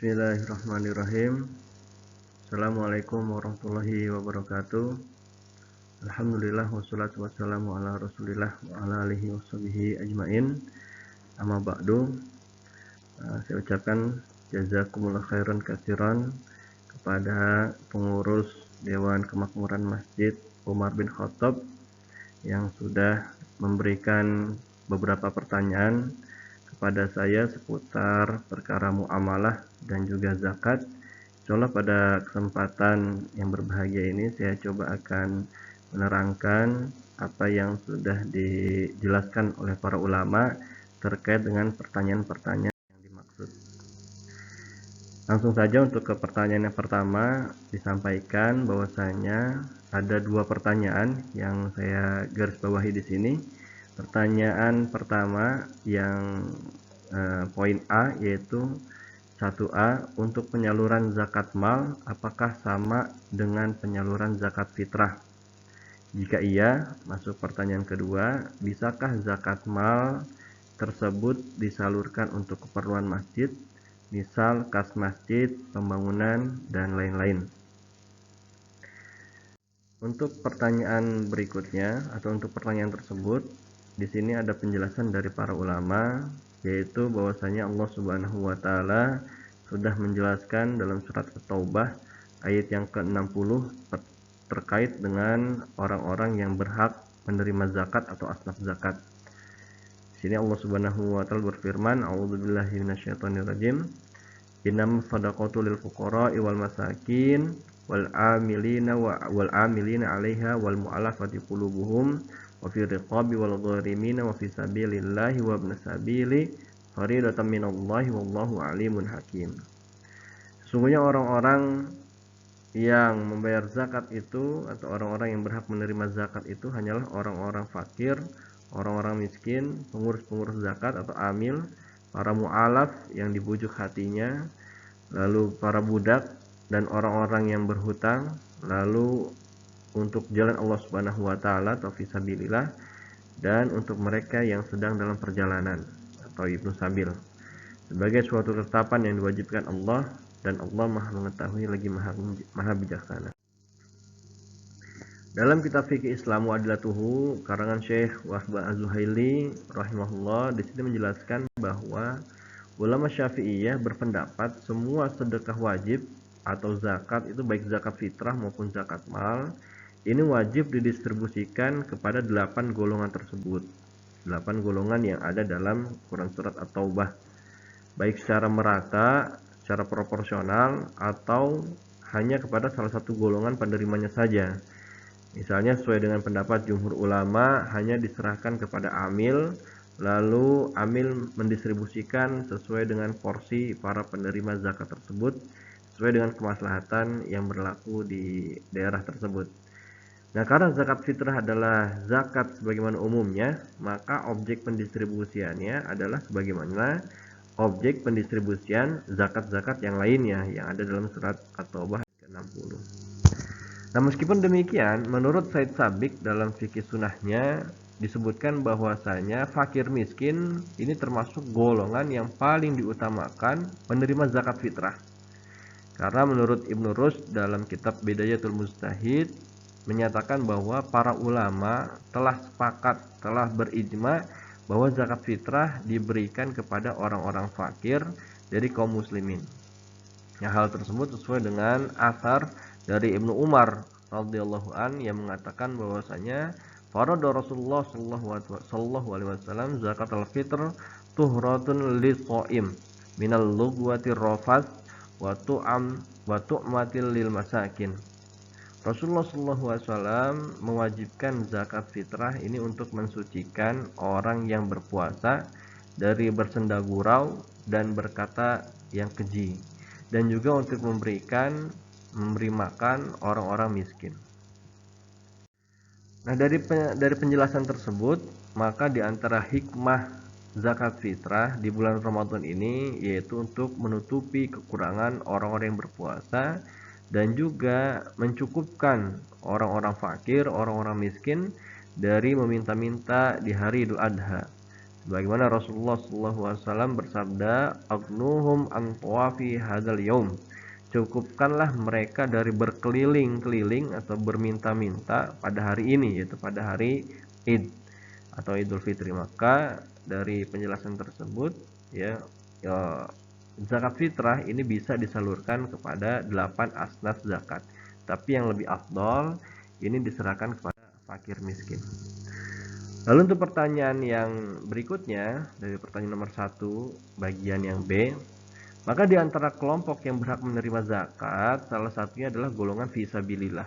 Bismillahirrahmanirrahim. Assalamualaikum warahmatullahi wabarakatuh. Alhamdulillah wassalatu wassalamu ala rasulillah wa ala alihi washabihi ajmain. Amma ba'du. Saya ucapkan jazakumullah khairan katsiran kepada pengurus Dewan Kemakmuran Masjid Umar bin Khattab yang sudah memberikan beberapa pertanyaan kepada saya seputar perkara muamalah dan juga zakat. Insyaallah pada kesempatan yang berbahagia ini saya coba akan menerangkan apa yang sudah dijelaskan oleh para ulama terkait dengan pertanyaan-pertanyaan yang dimaksud. Langsung saja untuk ke pertanyaan yang pertama, disampaikan bahwasanya ada dua pertanyaan yang saya garis bawahi di sini. Pertanyaan pertama yang poin A, yaitu 1A, untuk penyaluran zakat mal apakah sama dengan penyaluran zakat fitrah? Jika iya, masuk pertanyaan kedua, bisakah zakat mal tersebut disalurkan untuk keperluan masjid, misal kas masjid, pembangunan, dan lain-lain? Untuk pertanyaan berikutnya atau untuk pertanyaan tersebut, di sini ada penjelasan dari para ulama, yaitu bahwasanya Allah Subhanahu wa taala sudah menjelaskan dalam surat At-Taubah ayat yang ke-60 terkait dengan orang-orang yang berhak menerima zakat atau asnaf zakat. Di sini Allah Subhanahu wa taala berfirman, a'udzubillahi minasyaitonirrajim. Innamas shadaqatu lil fuqara'i wal masakin wal amilina 'alaiha wal mu'allafati qulubuhum wa fi riqabi wal gharimina wa fi sabilillahi wa ibnas sabili faridatan minallahi wallahu alimun hakim. Sesungguhnya orang-orang yang membayar zakat itu atau orang-orang yang berhak menerima zakat itu hanyalah orang-orang fakir, orang-orang miskin, pengurus-pengurus zakat atau amil, para mu'alaf yang dibujuk hatinya, lalu para budak dan orang-orang yang berhutang, lalu untuk jalan Allah Subhanahu wa taala atau fisabilillah, dan untuk mereka yang sedang dalam perjalanan atau ibnu sabil, sebagai suatu ketetapan yang diwajibkan Allah, dan Allah Maha mengetahui lagi Maha bijaksana. Dalam kitab fikih Islam Mu'adilatuhu karangan Syekh Wahbah Az-Zuhaili rahimahullah, di sini menjelaskan bahwa ulama Syafi'iyah berpendapat semua sedekah wajib atau zakat itu, baik zakat fitrah maupun zakat mal, ini wajib didistribusikan kepada 8 golongan tersebut. 8 golongan yang ada dalam Quran surat At-Taubah, baik secara merata, secara proporsional, atau hanya kepada salah satu golongan penerimanya saja. Misalnya sesuai dengan pendapat jumhur ulama, hanya diserahkan kepada amil, lalu amil mendistribusikan sesuai dengan porsi para penerima zakat tersebut, sesuai dengan kemaslahatan yang berlaku di daerah tersebut. Nah, karena zakat fitrah adalah zakat sebagaimana umumnya, maka objek pendistribusiannya adalah sebagaimana objek pendistribusian zakat-zakat yang lainnya yang ada dalam surat At-Taubah ke-60. Nah, meskipun demikian, menurut Said Sabiq dalam fikih sunnahnya disebutkan bahwasanya fakir miskin ini termasuk golongan yang paling diutamakan menerima zakat fitrah. Karena menurut Ibnu Rushd dalam kitab Bidayatul Mujtahid menyatakan bahwa para ulama telah sepakat, telah berijma bahwa zakat fitrah diberikan kepada orang-orang fakir dari kaum muslimin. Nah, hal tersebut sesuai dengan asar dari Ibnu Umar radhiyallahu an yang mengatakan bahwasanya farada Rasulullah sallallahu alaihi wasallam zakatul fitr tuhratun lis-shaim minal lugwati rafas wa tu'matil lil masakin. Rasulullah SAW mewajibkan zakat fitrah ini untuk mensucikan orang yang berpuasa dari bersenda gurau dan berkata yang keji, dan juga untuk memberi makan orang-orang miskin. Nah, dari penjelasan tersebut, maka di antara hikmah zakat fitrah di bulan Ramadan ini yaitu untuk menutupi kekurangan orang-orang yang berpuasa dan juga mencukupkan orang-orang fakir, orang-orang miskin dari meminta-minta di hari Idul Adha. Bagaimana Rasulullah SAW bersabda, "Agnuhum an tawafi hadzal yaum." Cukupkanlah mereka dari berkeliling-keliling atau berminta-minta pada hari ini, yaitu pada hari Id atau Idul Fitri. Maka dari penjelasan tersebut ya, zakat fitrah ini bisa disalurkan kepada 8 asnaf zakat. Tapi yang lebih afdol ini diserahkan kepada fakir miskin. Lalu untuk pertanyaan yang berikutnya, dari pertanyaan nomor 1 bagian yang B, maka di antara kelompok yang berhak menerima zakat, salah satunya adalah golongan fisabilillah.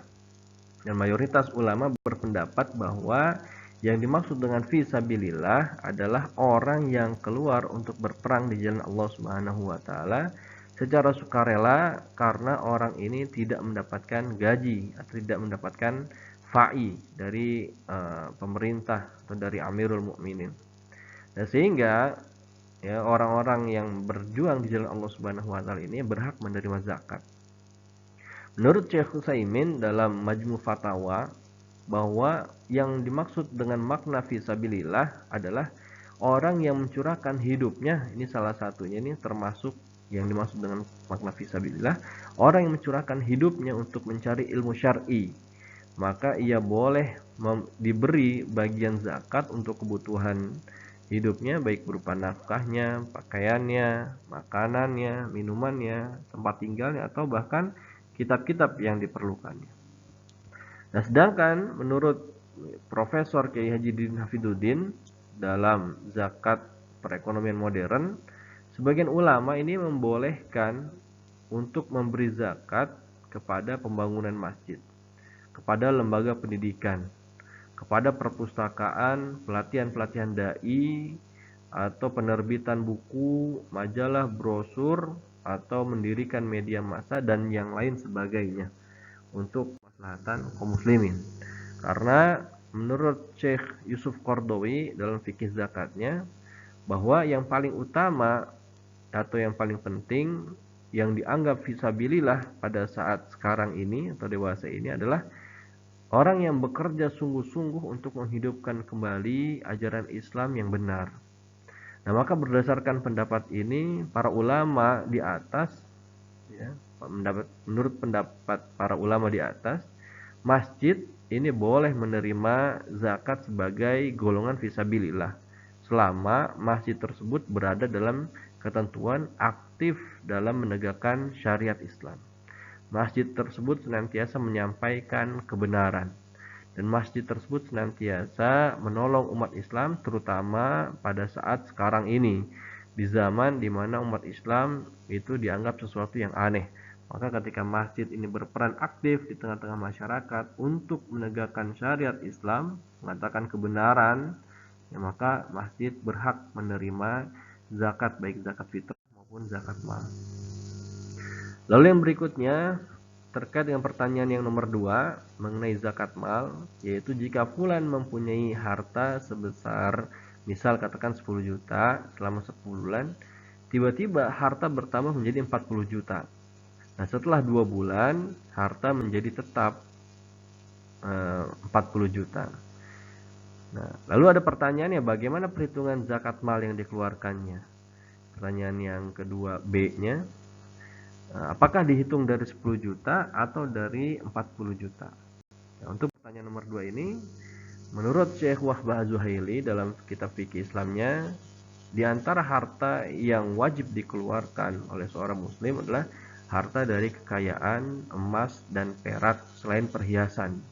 Dan mayoritas ulama berpendapat bahwa yang dimaksud dengan fisabilillah adalah orang yang keluar untuk berperang di jalan Allah Subhanahu wa taala secara sukarela karena orang ini tidak mendapatkan gaji atau tidak mendapatkan fa'i dari pemerintah atau dari Amirul Mukminin. Dan sehingga ya, orang-orang yang berjuang di jalan Allah Subhanahu wa taala ini berhak menerima zakat. Menurut Syekh Utsaimin dalam Majmu' Fatawa, bahwa yang dimaksud dengan makna fisabilillah adalah orang yang mencurahkan hidupnya, ini salah satunya, ini termasuk yang dimaksud dengan makna fisabilillah, orang yang mencurahkan hidupnya untuk mencari ilmu syar'i, maka ia boleh diberi bagian zakat untuk kebutuhan hidupnya, baik berupa nafkahnya, pakaiannya, makanannya, minumannya, tempat tinggalnya, atau bahkan kitab-kitab yang diperlukannya. Nah, sedangkan menurut Profesor Kiai Haji Didin Hafidzuddin dalam zakat perekonomian modern, sebagian ulama ini membolehkan untuk memberi zakat kepada pembangunan masjid, kepada lembaga pendidikan, kepada perpustakaan, pelatihan-pelatihan dai, atau penerbitan buku, majalah, brosur, atau mendirikan media massa dan yang lain sebagainya untuk kemaslahatan kaum muslimin. Karena menurut Syekh Yusuf Qardawi dalam fikih zakatnya, bahwa yang paling utama atau yang paling penting yang dianggap fisabilillah pada saat sekarang ini atau dewasa ini adalah orang yang bekerja sungguh-sungguh untuk menghidupkan kembali ajaran Islam yang benar. Nah, maka berdasarkan pendapat ini, para ulama di atas, ya, menurut pendapat para ulama di atas, masjid ini boleh menerima zakat sebagai golongan fisabilillah selama masjid tersebut berada dalam ketentuan aktif dalam menegakkan syariat Islam. Masjid tersebut senantiasa menyampaikan kebenaran, dan masjid tersebut senantiasa menolong umat Islam, terutama pada saat sekarang ini, di zaman di mana umat Islam itu dianggap sesuatu yang aneh. Maka ketika masjid ini berperan aktif di tengah-tengah masyarakat untuk menegakkan syariat Islam, mengatakan kebenaran, ya, maka masjid berhak menerima zakat, baik zakat fitrah maupun zakat mal. Lalu yang berikutnya terkait dengan pertanyaan yang nomor 2 mengenai zakat mal, yaitu jika fulan mempunyai harta sebesar, misal katakan 10 juta selama 10 bulan, tiba-tiba harta bertambah menjadi 40 juta. Nah, setelah 2 bulan harta menjadi tetap 40 juta. Nah, lalu ada pertanyaannya, bagaimana perhitungan zakat mal yang dikeluarkannya? Pertanyaan yang kedua B-nya, apakah dihitung dari 10 juta atau dari 40 juta? Nah, untuk pertanyaan nomor 2 ini, menurut Syekh Wahbah Az-Zuhaili dalam kitab fikih Islamnya, di antara harta yang wajib dikeluarkan oleh seorang muslim adalah harta dari kekayaan emas dan perak selain perhiasan.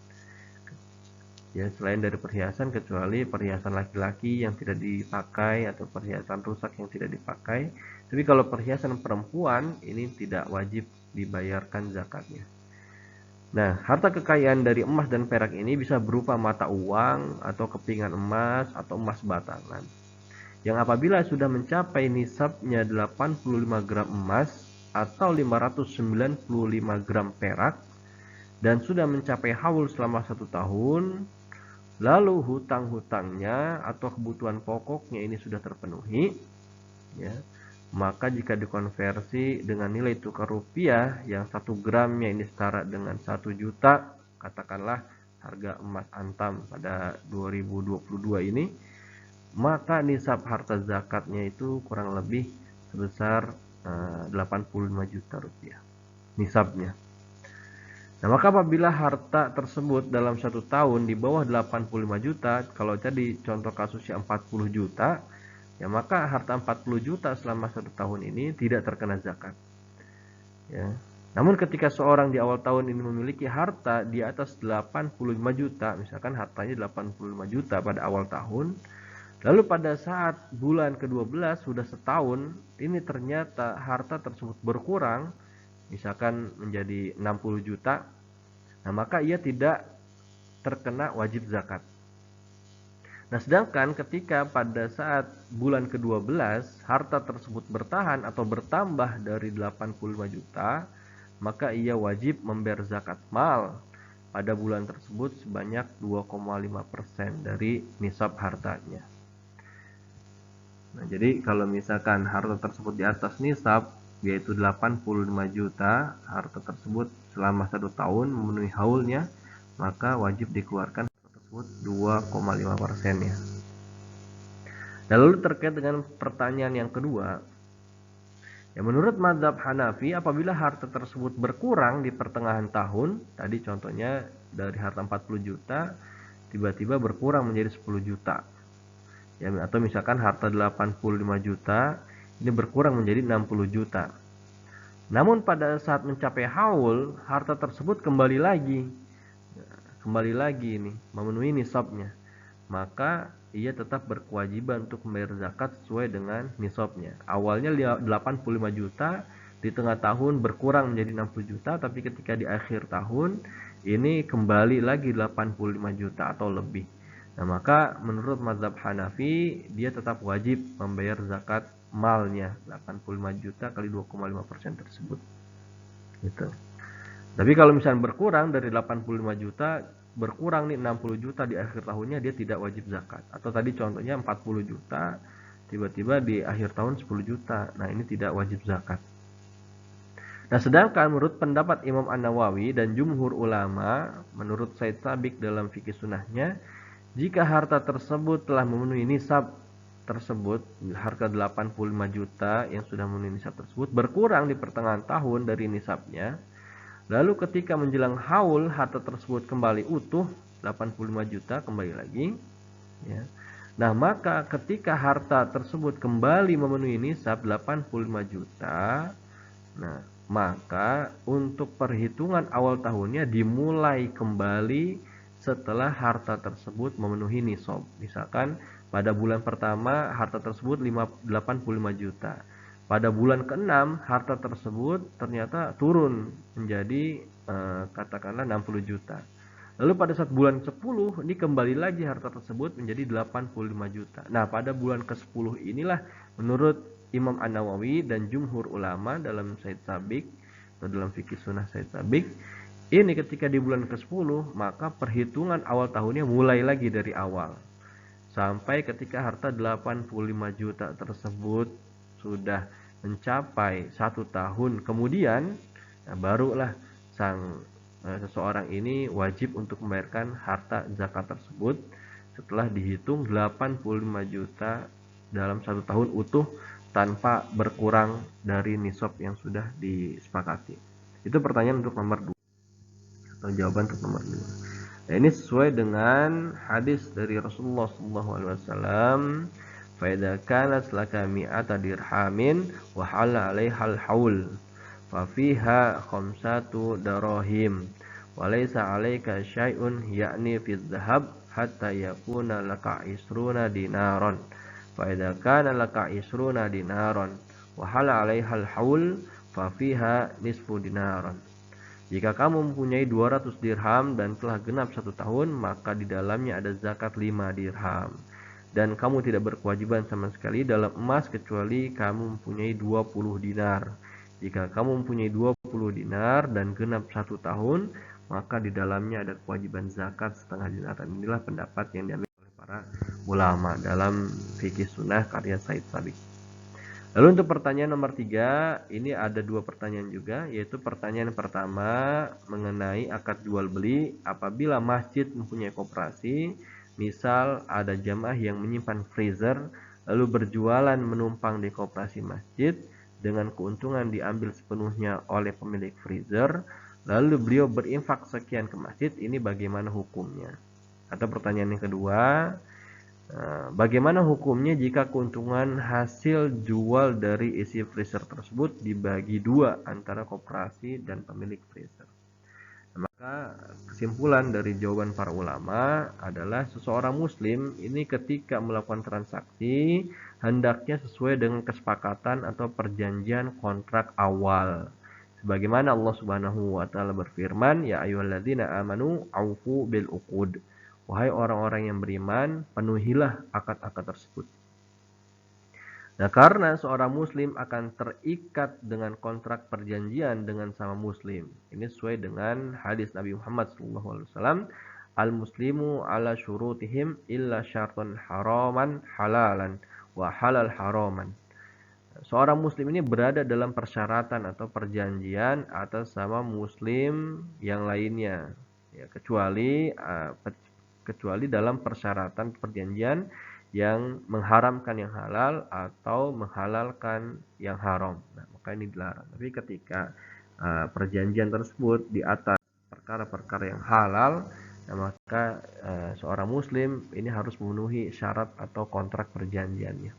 Ya, selain dari perhiasan, kecuali perhiasan laki-laki yang tidak dipakai atau perhiasan rusak yang tidak dipakai. Tapi kalau perhiasan perempuan ini tidak wajib dibayarkan zakatnya. Nah, harta kekayaan dari emas dan perak ini bisa berupa mata uang atau kepingan emas atau emas batangan, yang apabila sudah mencapai nisabnya 85 gram emas atau 595 gram perak dan sudah mencapai haul selama 1 tahun, lalu hutang-hutangnya atau kebutuhan pokoknya ini sudah terpenuhi, ya, maka jika dikonversi dengan nilai tukar rupiah yang 1 gramnya ini setara dengan 1 juta, katakanlah harga emas antam pada 2022 ini, maka nisab harta zakatnya itu kurang lebih sebesar 85 juta rupiah nisabnya. Nah, maka apabila harta tersebut dalam 1 tahun di bawah 85 juta, kalau tadi contoh kasusnya 40 juta, ya maka harta 40 juta selama 1 tahun ini tidak terkena zakat. Ya. Namun ketika seorang di awal tahun ini memiliki harta di atas 85 juta, misalkan hartanya 85 juta pada awal tahun, lalu pada saat bulan ke-12 sudah setahun, ini ternyata harta tersebut berkurang, misalkan menjadi 60 juta, nah maka ia tidak terkena wajib zakat. Nah, sedangkan ketika pada saat bulan ke-12 harta tersebut bertahan atau bertambah dari 85 juta, maka ia wajib membayar zakat mal pada bulan tersebut sebanyak 2,5% dari nisab hartanya. Nah, jadi kalau misalkan harta tersebut di atas nisab yaitu 85 juta, harta tersebut selama 1 tahun memenuhi haulnya, maka wajib dikeluarkan tersebut 2,5% ya. Dan lalu terkait dengan pertanyaan yang kedua, ya menurut mazhab Hanafi, apabila harta tersebut berkurang di pertengahan tahun, tadi contohnya dari harta 40 juta tiba-tiba berkurang menjadi 10 juta. Ya, atau misalkan harta 85 juta ini berkurang menjadi 60 juta. Namun pada saat mencapai haul, harta tersebut kembali lagi ini memenuhi nisabnya, maka ia tetap berkewajiban untuk membayar zakat sesuai dengan nisabnya. Awalnya 85 juta, di tengah tahun berkurang menjadi 60 juta, tapi ketika di akhir tahun ini kembali lagi 85 juta atau lebih. Nah, maka menurut mazhab Hanafi dia tetap wajib membayar zakat malnya 85 juta kali 2,5% tersebut. Gitu. Tapi kalau misalnya berkurang dari 85 juta, berkurang nih 60 juta di akhir tahunnya, dia tidak wajib zakat. Atau tadi contohnya 40 juta, tiba-tiba di akhir tahun 10 juta. Nah, ini tidak wajib zakat. Nah, sedangkan menurut pendapat Imam An-Nawawi dan jumhur ulama, menurut Said Sabiq dalam fikih sunnahnya, jika harta tersebut telah memenuhi nisab tersebut, harga 85 juta yang sudah memenuhi nisab tersebut berkurang di pertengahan tahun dari nisabnya, lalu ketika menjelang haul harta tersebut kembali utuh 85 juta kembali lagi, ya. Nah, maka ketika harta tersebut kembali memenuhi nisab 85 juta, nah maka untuk perhitungan awal tahunnya dimulai kembali setelah harta tersebut memenuhi nisab. Misalkan pada bulan pertama harta tersebut 85 juta. Pada bulan ke-6 harta tersebut ternyata turun menjadi katakanlah 60 juta. Lalu pada saat bulan 10 ini kembali lagi harta tersebut menjadi 85 juta. Nah, pada bulan ke-10 inilah menurut Imam An-Nawawi dan jumhur ulama dalam Said Sabiq atau dalam fikih sunnah Said Sabiq, ini ketika di bulan ke-10 maka perhitungan awal tahunnya mulai lagi dari awal sampai ketika harta 85 juta tersebut sudah mencapai 1 tahun kemudian, nah barulah seseorang ini wajib untuk membayarkan harta zakat tersebut setelah dihitung 85 juta dalam 1 tahun utuh tanpa berkurang dari nisab yang sudah disepakati. Itu pertanyaan untuk nomor 2 atau jawaban untuk nomor 2. Nah, ini sesuai dengan hadis dari Rasulullah SAW. Fa idza kanat laka mi'ata dirhamin wa hala 'alaihal haul fa fiha khamsatu darahim wa laysa 'alaika syai'un ya'ni fi dhahab hatta yakuna laka 20 dinaron. Fa idza kana laka 20 dinaron wa hala 'alaihal haul fa fiha nisfu dinaron. Jika kamu mempunyai 200 dirham dan telah genap 1 tahun, maka di dalamnya ada zakat 5 dirham. Dan kamu tidak berkewajiban sama sekali dalam emas kecuali kamu mempunyai 20 dinar. Jika kamu mempunyai 20 dinar dan genap 1 tahun, maka di dalamnya ada kewajiban zakat setengah dinar. Dan inilah pendapat yang diambil oleh para ulama dalam fikih sunnah karya Said Sabiq. Lalu untuk pertanyaan nomor 3, ini ada 2 pertanyaan juga, yaitu pertanyaan pertama mengenai akad jual beli apabila masjid mempunyai koperasi Misal ada jamaah yang menyimpan freezer lalu berjualan menumpang di koperasi masjid dengan keuntungan diambil sepenuhnya oleh pemilik freezer, lalu beliau berinfak sekian ke masjid, ini bagaimana hukumnya? Atau pertanyaan yang kedua, bagaimana hukumnya jika keuntungan hasil jual dari isi freezer tersebut dibagi dua antara koperasi dan pemilik freezer? Maka kesimpulan dari jawaban para ulama adalah seseorang muslim ini ketika melakukan transaksi hendaknya sesuai dengan kesepakatan atau perjanjian kontrak awal. Sebagaimana Allah Subhanahu wa taala berfirman, "Ya ayyuhalladzina amanu aufu bil uqud." Wahai orang-orang yang beriman, penuhilah akad-akad tersebut. Nah, karena seorang muslim akan terikat dengan kontrak perjanjian dengan sama muslim. Ini sesuai dengan hadis Nabi Muhammad SAW. Al-muslimu ala syurutihim illa syartun haraman halalan wa halal haraman. Seorang muslim ini berada dalam persyaratan atau perjanjian atas sama muslim yang lainnya. Ya, kecuali dalam persyaratan perjanjian yang mengharamkan yang halal atau menghalalkan yang haram. Nah, maka ini dilarang. Tapi ketika perjanjian tersebut di atas perkara-perkara yang halal, nah, maka seorang muslim ini harus memenuhi syarat atau kontrak perjanjiannya.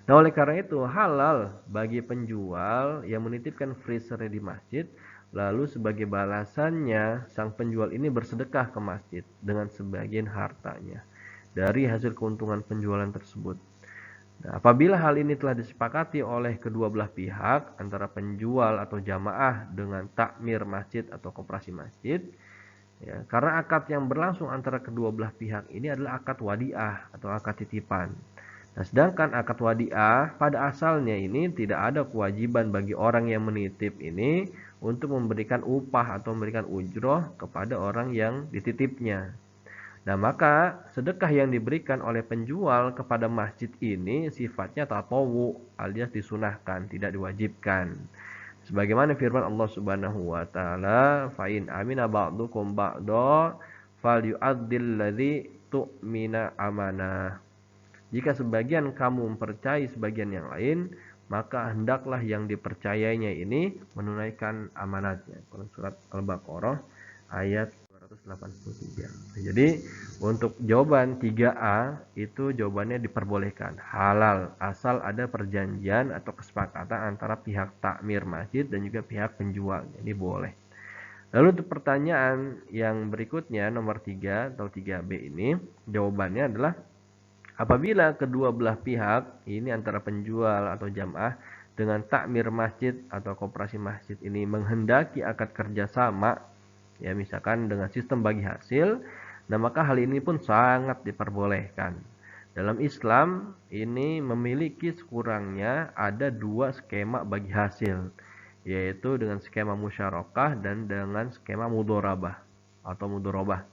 Nah, oleh karena itu halal bagi penjual yang menitipkan freezernya di masjid, lalu sebagai balasannya sang penjual ini bersedekah ke masjid dengan sebagian hartanya dari hasil keuntungan penjualan tersebut. Nah, apabila hal ini telah disepakati oleh kedua belah pihak antara penjual atau jamaah dengan takmir masjid atau koperasi masjid, ya, karena akad yang berlangsung antara kedua belah pihak ini adalah akad wadiah atau akad titipan. Nah, sedangkan akad wadiah pada asalnya ini tidak ada kewajiban bagi orang yang menitip ini untuk memberikan upah atau memberikan ujroh kepada orang yang dititipnya. Nah, maka sedekah yang diberikan oleh penjual kepada masjid ini sifatnya tatawu alias disunahkan, tidak diwajibkan. Sebagaimana firman Allah Subhanahu wa taala, "Fa in amina ba'dukum ba'da falyu'addil ladzi tu'mina amanah." Jika sebagian kamu mempercayai sebagian yang lain, maka hendaklah yang dipercayainya ini menunaikan amanatnya. Surat Al-Baqarah ayat 283. Jadi untuk jawaban 3A itu jawabannya diperbolehkan, halal, asal ada perjanjian atau kesepakatan antara pihak takmir masjid dan juga pihak penjual. Ini boleh. Lalu untuk pertanyaan yang berikutnya nomor 3 atau 3B ini jawabannya adalah apabila kedua belah pihak ini antara penjual atau jamaah dengan takmir masjid atau koperasi masjid ini menghendaki akad kerjasama, ya misalkan dengan sistem bagi hasil, nah maka hal ini pun sangat diperbolehkan. Dalam Islam ini memiliki sekurangnya ada 2 skema bagi hasil, yaitu dengan skema musyarakah dan dengan skema mudharabah atau mudharabah.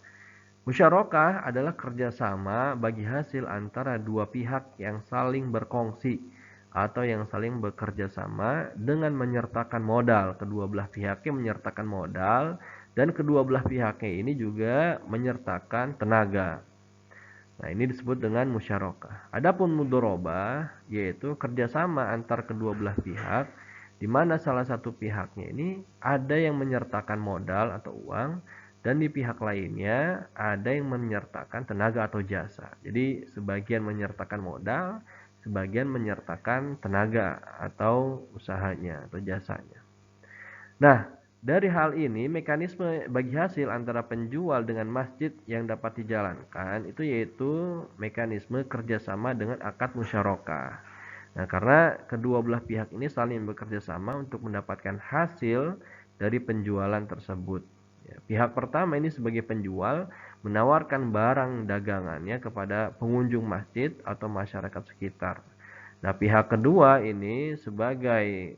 Musyarakah adalah kerjasama bagi hasil antara dua pihak yang saling berkongsi atau yang saling bekerja sama dengan menyertakan modal. Kedua belah pihaknya menyertakan modal dan kedua belah pihaknya ini juga menyertakan tenaga. Nah, ini disebut dengan musyarakah. Adapun mudharabah yaitu kerjasama antar kedua belah pihak di mana salah satu pihaknya ini ada yang menyertakan modal atau uang dan di pihak lainnya ada yang menyertakan tenaga atau jasa. Jadi sebagian menyertakan modal, sebagian menyertakan tenaga atau usahanya atau jasanya. Nah, dari hal ini mekanisme bagi hasil antara penjual dengan masjid yang dapat dijalankan itu yaitu mekanisme kerjasama dengan akad musyarakah. Nah, karena kedua belah pihak ini saling bekerja sama untuk mendapatkan hasil dari penjualan tersebut. Pihak pertama ini sebagai penjual menawarkan barang dagangannya kepada pengunjung masjid atau masyarakat sekitar. Nah, pihak kedua ini sebagai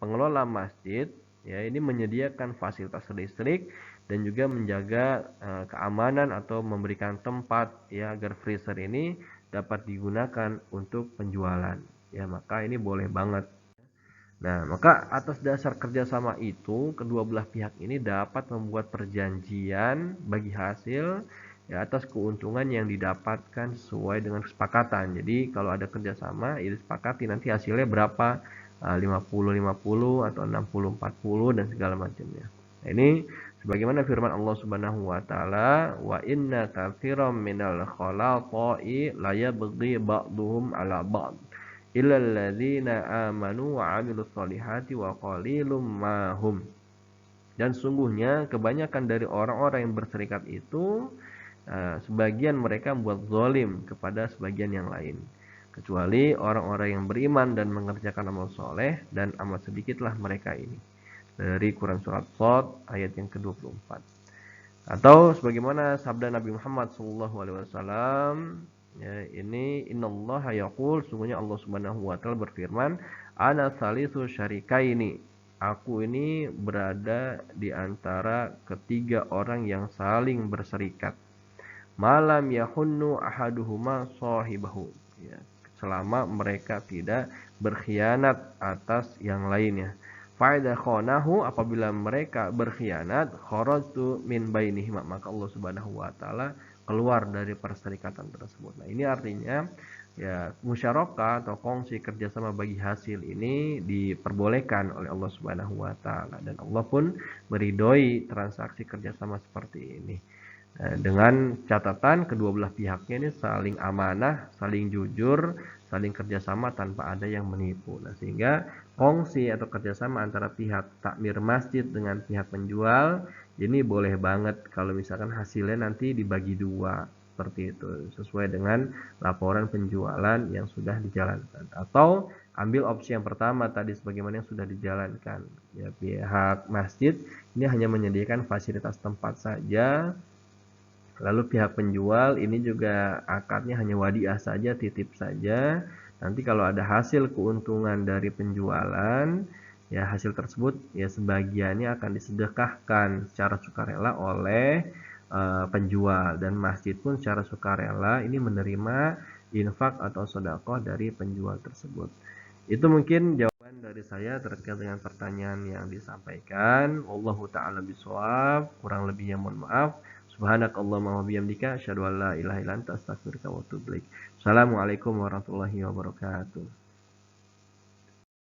pengelola masjid, ya ini menyediakan fasilitas listrik dan juga menjaga keamanan atau memberikan tempat ya agar freezer ini dapat digunakan untuk penjualan. Ya, maka ini boleh banget. Nah, maka atas dasar kerjasama itu, kedua belah pihak ini dapat membuat perjanjian bagi hasil ya atas keuntungan yang didapatkan sesuai dengan kesepakatan. Jadi kalau ada kerjasama, ya disepakati nanti hasilnya berapa, 50-50 atau 60-40 dan segala macamnya. Nah, ini sebagaimana firman Allah Subhanahu wa taala, wa inna katsiran minal khalaqi la yabghi ba'duhum 'ala ba'd illal ladzina amanu wa 'amilus solihati wa qalilum ma hum. Dan sungguhnya kebanyakan dari orang-orang yang berserikat itu, sebagian mereka membuat zalim kepada sebagian yang lain, kecuali orang-orang yang beriman dan mengerjakan amal soleh, dan amat sedikitlah mereka ini. Dari Quran Surat Shad ayat yang ke-24. Atau sebagaimana sabda Nabi Muhammad SAW, ya, ini innallaha yaqul, sungguhnya Allah Subhanahu wa taala berfirman, ana salisu syarikaini, aku ini berada di antara ketiga orang yang saling berserikat, malam yahunnu ahaduhuma sahibahu, ya, selama mereka tidak berkhianat atas yang lainnya. Fa'idha khonahu, apabila mereka berkhianat, kharajtu min bainihima, maka Allah Subhanahu wa taala keluar dari perserikatan tersebut. Nah, ini artinya ya musyarakah atau kongsi kerjasama bagi hasil ini diperbolehkan oleh Allah Subhanahu wa taala, dan Allah pun meridhoi transaksi kerjasama seperti ini. Dengan catatan kedua belah pihaknya ini saling amanah, saling jujur, saling kerjasama tanpa ada yang menipu. Nah, sehingga kongsi atau kerjasama antara pihak takmir masjid dengan pihak penjual ini boleh banget kalau misalkan hasilnya nanti dibagi dua, seperti itu, sesuai dengan laporan penjualan yang sudah dijalankan. Atau ambil opsi yang pertama tadi sebagaimana yang sudah dijalankan, ya, pihak masjid ini hanya menyediakan fasilitas tempat saja, lalu pihak penjual ini juga akadnya hanya wadiah saja, titip saja. Nanti kalau ada hasil keuntungan dari penjualan, ya hasil tersebut ya sebagiannya akan disedekahkan secara sukarela oleh penjual, dan masjid pun secara sukarela ini menerima infak atau sedekah dari penjual tersebut. Itu mungkin jawaban dari saya terkait dengan pertanyaan yang disampaikan. Wallahu ta'ala bishawab, kurang lebihnya mohon maaf. Subhanakallahumma wa bihamdika asyhadu an la ilaha illa anta astaghfiruka wa atubu ilaik. Assalamualaikum warahmatullahi wabarakatuh.